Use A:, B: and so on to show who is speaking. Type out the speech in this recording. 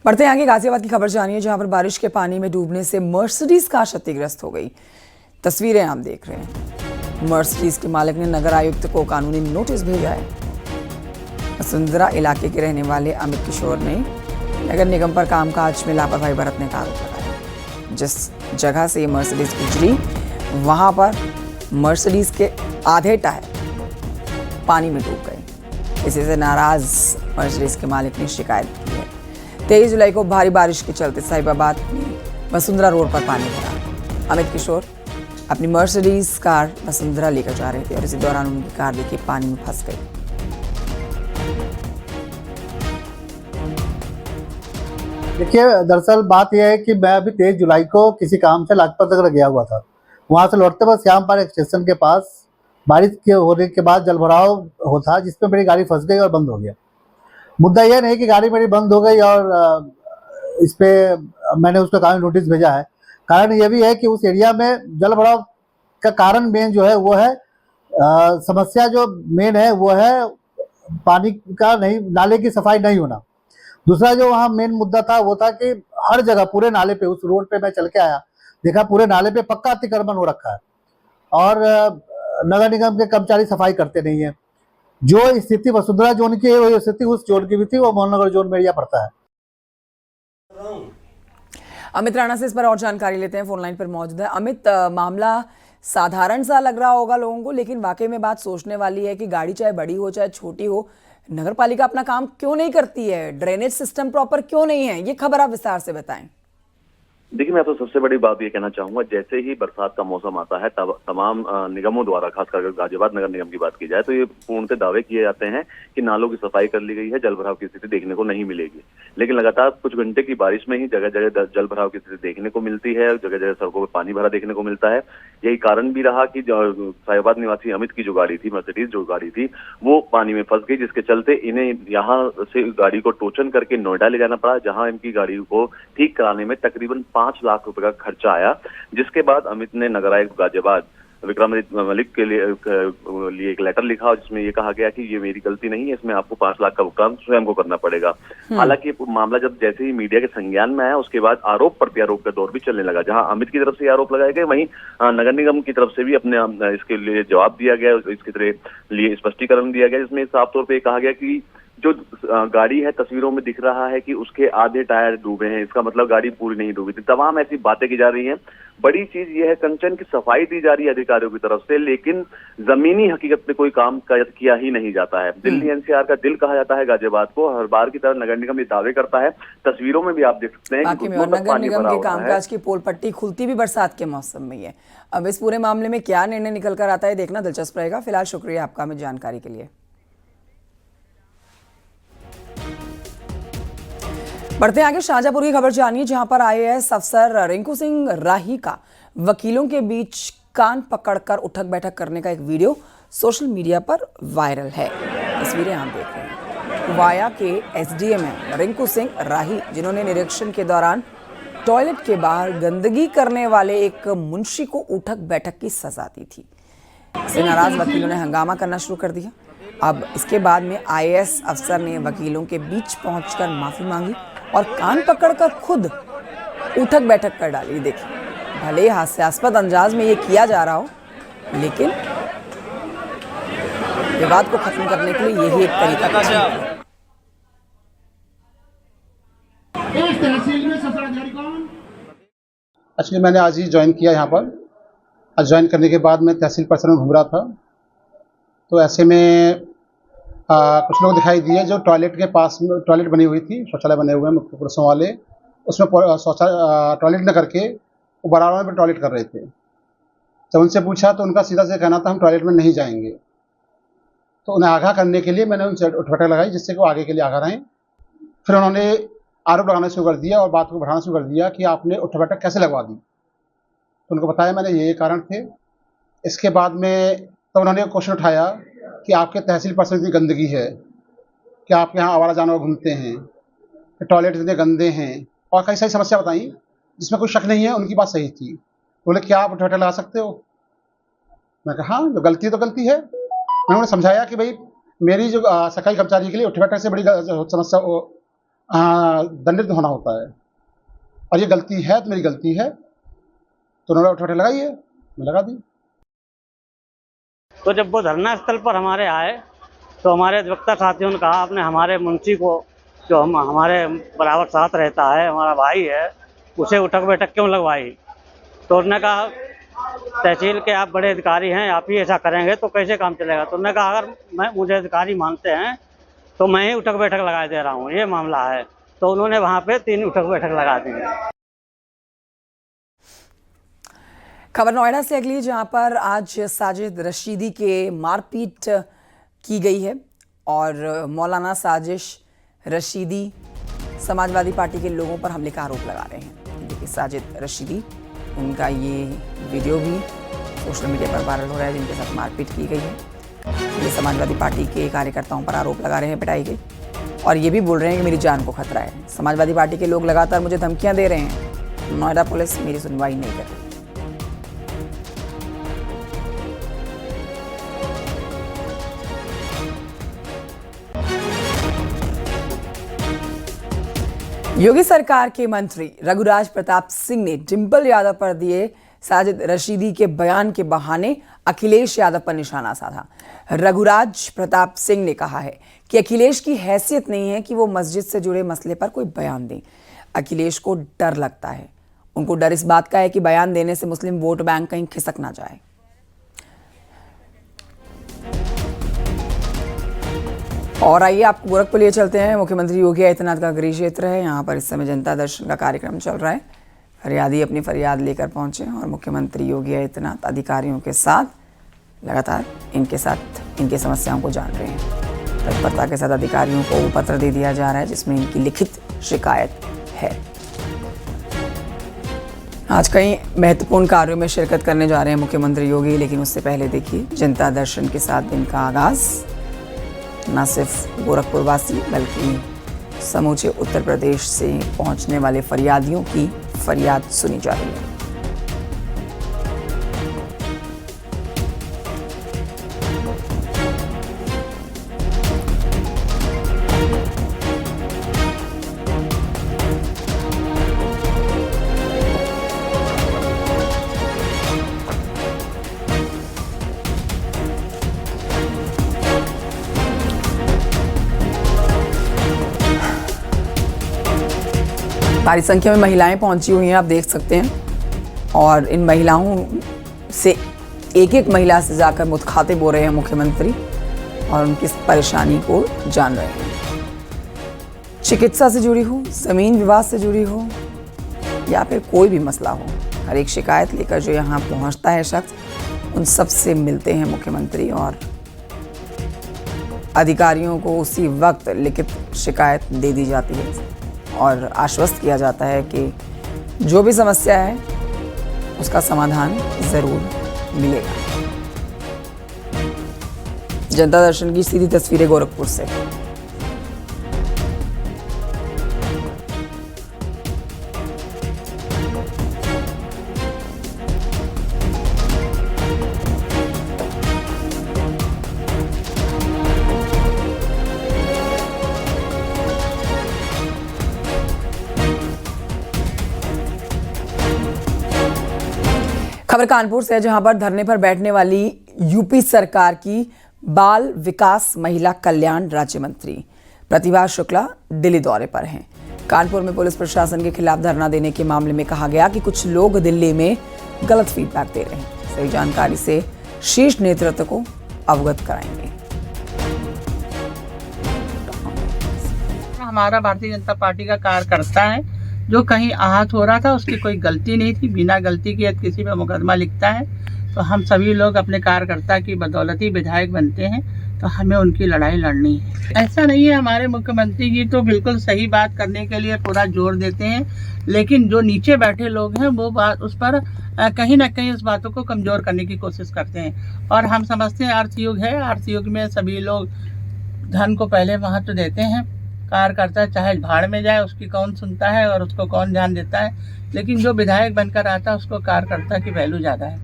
A: बढ़ते हैं आगे, गाजियाबाद की खबर जानिए जहां पर बारिश के पानी में डूबने से मर्सिडीज कार क्षतिग्रस्त हो गई। तस्वीरें आप देख रहे हैं। मर्सिडीज के मालिक ने नगर आयुक्त को कानूनी नोटिस भेजा है। वसुंधरा इलाके के रहने वाले अमित किशोर ने नगर निगम पर कामकाज में लापरवाही बरतने का आरोप लगाया। जिस जगह से ये मर्सिडीज गुजरी वहां पर मर्सिडीज के आधे टायर पानी में डूब गए। इसी से नाराज मर्सिडीज के मालिक ने शिकायत की है। 23 जुलाई को भारी बारिश के चलते साहिबाबाद में वसुंधरा रोड पर पानी भरा। अमित किशोर अपनी मर्सिडीज कार वसुंधरा लेकर जा रहे थे और इसी दौरान उनकी कार देखिए पानी में फंस गई।
B: देखिए, दरअसल बात यह है कि मैं अभी 23 जुलाई को किसी काम से लाजपत नगर गया हुआ था। वहां से लौटते वक्त श्याम पार्क स्टेशन के पास बारिश के होने के बाद जलभराव होता, जिसमें मेरी गाड़ी फंस गई और बंद हो गया। मुद्दा यह नहीं कि गाड़ी मेरी बंद हो गई और इस पे मैंने उसको कानूनी नोटिस भेजा है। कारण यह भी है कि उस एरिया में जलभराव का कारण मेन जो है वो है समस्या जो मेन है वो है पानी का नहीं, नाले की सफाई नहीं होना। दूसरा जो वहाँ मेन मुद्दा था वो था कि हर जगह पूरे नाले पे, उस रोड पे मैं चल के आया, देखा पूरे नाले पे पक्का अतिक्रमण हो रखा है और नगर निगम के कर्मचारी सफाई करते नहीं है। जो स्थिति वसुंधरा जोन की है वही स्थिति उस जोन की भी थी, वो मोहननगर जोन में एरिया पड़ता है।
A: अमित राणा से इस पर और जानकारी लेते हैं, फोन लाइन पर मौजूद है। अमित, मामला साधारण सा लग रहा होगा लोगों को, लेकिन वाकई में बात सोचने वाली है कि गाड़ी चाहे बड़ी हो चाहे छोटी हो, नगर पालिका अपना काम क्यों नहीं करती है? ड्रेनेज सिस्टम प्रॉपर क्यों नहीं है? ये खबर आप विस्तार से बताएं।
C: देखिए, मैं तो सबसे बड़ी बात ये कहना चाहूंगा, जैसे ही बरसात का मौसम आता है तमाम निगमों द्वारा, खासकर गाजियाबाद नगर निगम की बात की जाए तो ये पूर्णतः दावे किए जाते हैं कि नालों की सफाई कर ली गई है, जलभराव की स्थिति देखने को नहीं मिलेगी। लेकिन लगातार कुछ घंटे की बारिश में ही जगह जगह जलभराव की स्थिति देखने को मिलती है, जगह जगह सड़कों पर पानी भरा देखने को मिलता है। यही कारण भी रहा कि साहिबाबाद निवासी अमित की जो गाड़ी थी, मर्सिडीज जो गाड़ी थी, वो पानी में फंस गई, जिसके चलते इन्हें यहाँ से गाड़ी को टोचन करके नोएडा ले जाना पड़ा, जहां इनकी गाड़ी को ठीक कराने में तकरीबन 5 लाख रुपए का खर्चा आया। जिसके बाद अमित ने नगर आयुक्त गाजियाबाद विक्रमादित्य मलिक के लिए एक लेटर लिखा जिसमें ये कहा गया कि ये मेरी गलती नहीं है, इसमें आपको 5 लाख का भुगतान स्वयं को करना पड़ेगा। हालांकि मामला जब जैसे ही मीडिया के संज्ञान में आया, उसके बाद आरोप प्रत्यारोप का दौर भी चलने लगा। जहां अमित की तरफ से आरोप लगाए गए, वहीं नगर निगम की तरफ से भी अपने इसके लिए जवाब दिया गया, इसके लिए स्पष्टीकरण दिया गया, जिसमें साफ तौर पर कहा गया कि जो गाड़ी है तस्वीरों में दिख रहा है कि उसके आधे टायर डूबे हैं, इसका मतलब गाड़ी पूरी नहीं डूबी थी। तमाम ऐसी बातें की जा रही हैं। बड़ी चीज यह है, कंचन की सफाई दी जा रही है अधिकारियों की तरफ से, लेकिन जमीनी हकीकत में कोई काम किया ही नहीं जाता है। दिल्ली एनसीआर का दिल कहा जाता है गाजियाबाद को, हर बार की तरह नगर निगम ये दावे करता है। तस्वीरों में भी आप देख सकते हैं कि
A: नगर निगम के कामकाज की पोल पट्टी खुलती भी बरसात के मौसम में है। अब इस पूरे मामले में क्या निर्णय निकल कर आता है, देखना दिलचस्प रहेगा। फिलहाल शुक्रिया आपका हमें जानकारी के लिए। बढ़ते आगे, शाहजहांपुर की खबर जानिए जहां पर आईएएस अफसर रिंकू सिंह राही का वकीलों के बीच कान पकड़कर उठक बैठक करने का एक वीडियो सोशल मीडिया पर वायरल है। तस्वीरें आप देख रहे हैं। वाया के एसडीएम हैं रिंकू सिंह राही, जिन्होंने निरीक्षण के दौरान टॉयलेट के बाहर गंदगी करने वाले एक मुंशी को उठक बैठक की सजा दी थी। इससे नाराज वकीलों ने हंगामा करना शुरू कर दिया। अब इसके बाद में आईएएस अफसर ने वकीलों के बीच पहुंचकर माफी मांगी और कान पकड़कर खुद उठक बैठक कर डाली। देखिए, भले ही हास्यास्पद अंदाज में ये किया जा रहा हो, लेकिन विवाद को खत्म करने के लिए यही एक तरीका था।
D: एक्चुअली मैंने आज ही ज्वाइन किया यहाँ पर। आज ज्वाइन करने के बाद मैं तहसील परिसर में घूम रहा था, तो ऐसे में कुछ लोग दिखाई दिए जो टॉयलेट के पास में टॉयलेट बनी हुई थी, शौचालय बने हुए हैं मुख्य पुरुषों वाले, उसमें टॉयलेट न करके वो बराबर में टॉयलेट कर रहे थे। जब उनसे पूछा तो उनका सीधा से कहना था हम टॉयलेट में नहीं जाएंगे। तो उन्हें आगाह करने के लिए मैंने उनसे उठबैठक लगाई, जिससे कि वो आगे के लिए आगाह रहें। फिर उन्होंने आरोप लगाना शुरू कर दिया और बात को बढ़ाना शुरू कर दिया कि आपने उठबैठक कैसे लगवा दी। तो उनको बताया मैंने ये कारण थे। इसके बाद में तो उन्होंने क्वेश्चन उठाया कि आपके तहसील परिसर में गंदगी है, कि आपके यहाँ आवारा जानवर घूमते हैं, कि टॉयलेट इतने गंदे हैं, और कई सारी समस्या बताई जिसमें कोई शक नहीं है, उनकी बात सही थी। बोले क्या आप उठबैठक लगा सकते हो? मैं कहा हाँ, जो गलती तो गलती है। मैंने उन्हें समझाया कि भाई मेरी जो सफाई कर्मचारी के लिए उठबैठक से बड़ी समस्या दंडित होना होता है। और ये गलती है तो मेरी गलती है, तो उन्होंने उठा लगाइए, मैं लगा दी।
E: तो जब वो धरना स्थल पर हमारे आए तो हमारे अधिवक्ता साथियों ने कहा आपने हमारे मुंशी को, जो हमारे बराबर साथ रहता है, हमारा भाई है, उसे उठक बैठक क्यों लगवाई। तो उन्होंने कहा तहसील के आप बड़े अधिकारी हैं, आप ही ऐसा करेंगे तो कैसे काम चलेगा। तो उन्होंने कहा अगर मुझे अधिकारी मानते हैं तो मैं ही उठक बैठक लगा दे रहा हूँ, ये मामला है। तो उन्होंने वहाँ पे 3 उठक बैठक लगा दी।
A: खबर नोएडा से अगली, जहां पर आज साजिद रशीदी के मारपीट की गई है और मौलाना साजिश रशीदी समाजवादी पार्टी के लोगों पर हमले का आरोप लगा रहे हैं। देखिए साजिद रशीदी, उनका ये वीडियो भी सोशल मीडिया पर वायरल हो रहा है जिनके साथ मारपीट की गई है। ये समाजवादी पार्टी के कार्यकर्ताओं पर आरोप लगा रहे हैं पिटाई गई, और ये भी बोल रहे हैं कि मेरी जान को खतरा है। समाजवादी पार्टी के लोग लगातार मुझे धमकियां दे रहे हैं, नोएडा पुलिस मेरी सुनवाई नहीं कर रही। योगी सरकार के मंत्री रघुराज प्रताप सिंह ने डिंपल यादव पर दिए साजिद रशीदी के बयान के बहाने अखिलेश यादव पर निशाना साधा। रघुराज प्रताप सिंह ने कहा है कि अखिलेश की हैसियत नहीं है कि वो मस्जिद से जुड़े मसले पर कोई बयान दें। अखिलेश को डर लगता है, उनको डर इस बात का है कि बयान देने से मुस्लिम वोट बैंक कहीं खिसक ना जाए। और आइए आपको गोरखपुर लिए चलते हैं। मुख्यमंत्री योगी आदित्यनाथ का गृह क्षेत्र है, यहाँ पर इस समय जनता दर्शन का कार्यक्रम चल रहा है। फरियादी अपनी फरियाद लेकर पहुंचे और मुख्यमंत्री योगी आदित्यनाथ अधिकारियों के साथ लगातार इनके समस्याओं को जान रहे हैं। तत्परता के साथ अधिकारियों को पत्र दे दिया जा रहा है जिसमें इनकी लिखित शिकायत है। आज कई महत्वपूर्ण कार्यों में शिरकत करने जा रहे हैं मुख्यमंत्री योगी, लेकिन उससे पहले देखिए जनता दर्शन के साथ दिन का आगाज न सिर्फ गोरखपुर वासी बल्कि समूचे उत्तर प्रदेश से पहुंचने वाले फरियादियों की फरियाद सुनी जा रही है। भारी संख्या में महिलाएं पहुंची हुई हैं, आप देख सकते हैं, और इन महिलाओं से एक एक महिला से जाकर मुखातिब हो रहे हैं मुख्यमंत्री और उनकी परेशानी को जान रहे हैं। चिकित्सा से जुड़ी हो, जमीन विवाद से जुड़ी हो या फिर कोई भी मसला हो, हर एक शिकायत लेकर जो यहाँ पहुँचता है शख्स, उन सब से मिलते हैं मुख्यमंत्री और अधिकारियों को उसी वक्त लिखित शिकायत दे दी जाती है और आश्वस्त किया जाता है कि जो भी समस्या है उसका समाधान जरूर मिलेगा। जनता दर्शन की सीधी तस्वीरें गोरखपुर से। खबर कानपुर से है, जहां पर धरने पर बैठने वाली यूपी सरकार की बाल विकास महिला कल्याण राज्य मंत्री प्रतिभा शुक्ला दिल्ली दौरे पर हैं। कानपुर में पुलिस प्रशासन के खिलाफ धरना देने के मामले में कहा गया कि कुछ लोग दिल्ली में गलत फीडबैक दे रहे हैं। सही जानकारी से शीर्ष नेतृत्व को अवगत कराएंगे।
F: हमारा भारतीय जनता पार्टी का कार्यकर्ता है, जो कहीं आहत हो रहा था, उसकी कोई गलती नहीं थी, बिना गलती के किसी पे मुकदमा लिखता है। तो हम सभी लोग अपने कार्यकर्ता की बदौलत ही विधायक बनते हैं, तो हमें उनकी लड़ाई लड़नी है। ऐसा नहीं है, हमारे मुख्यमंत्री जी तो बिल्कुल सही बात करने के लिए पूरा जोर देते हैं, लेकिन जो नीचे बैठे लोग हैं वो बात उस पर कहीं ना कहीं उस बातों को कमज़ोर करने की कोशिश करते हैं। और हम समझते हैं अर्थयुग है, अर्थयुग में सभी लोग धन को पहले महत्व देते हैं। कार्यकर्ता चाहे भाड़ में जाए, उसकी कौन सुनता है और उसको कौन ध्यान देता है, लेकिन जो विधायक बनकर आता है उसको कार्यकर्ता की वैल्यू ज़्यादा है।